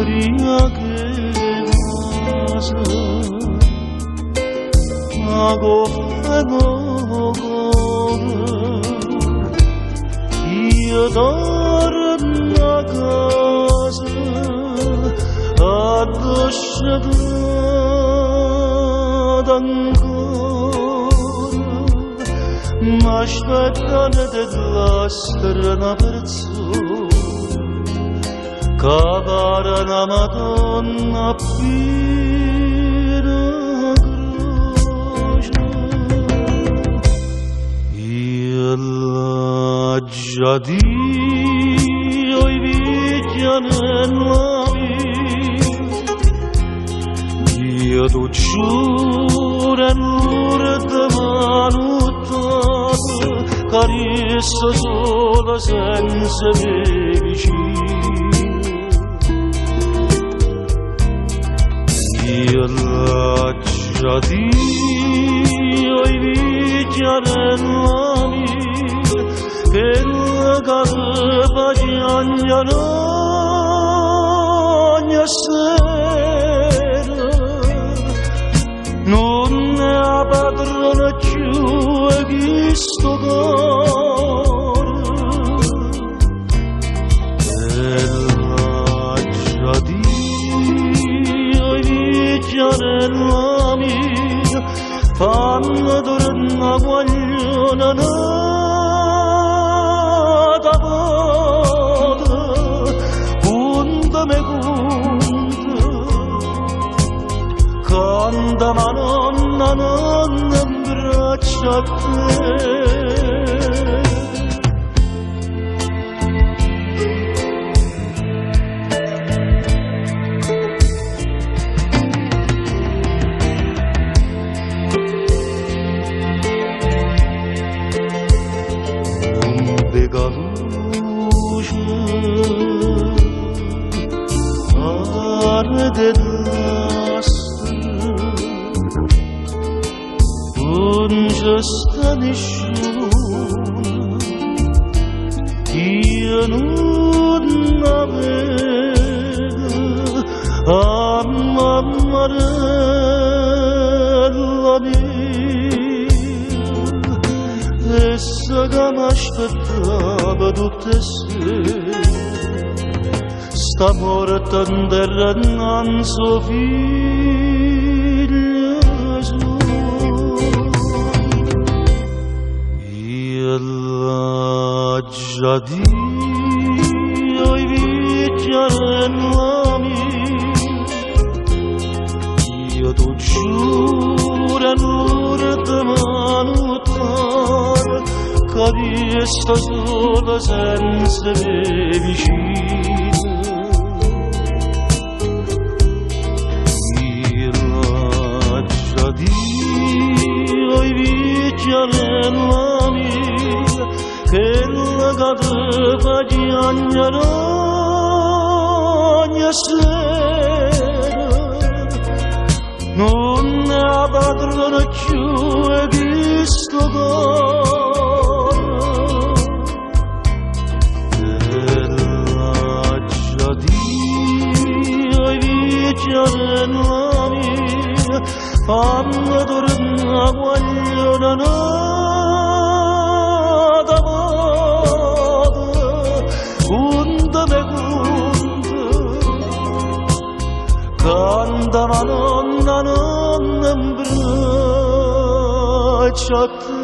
briaghezza io torno a casa addosciata ancora m'aspettano della strana persona che pare una Madonna piena croce. Io l'ho già detto ai vecchi nella vita, io ti giuro l'urto manuttato che resto sola senza me vicino. Io l'ho già detto ai vecchi nella vita che la casa piangono ogni sera, non ne ha padrone più questo cuore. E l'ho già detto ai vecchi nella vita fanno tornare a guaglione nata vada, punta me punta, canta ma nonna in braccia a te. Arde d'asta, non c'è sta nessuno, io non avevo a mammarella mia, essa che m'aspettava tutte sere, sta morta in terra non so figlio suo. Io l'ho già detto ai vecchi nella vita, io ti giuro l'urto manuttato che resto sola senza me vicino. Dio i vecchi nella vita che la casa piangono ogni sera, non ne ha padrone più questo cuore. E l'ho già detto ai vecchi nella vita fanno tornare a guaglione nata vada, punta me punta, canta ma nonna in braccia a te.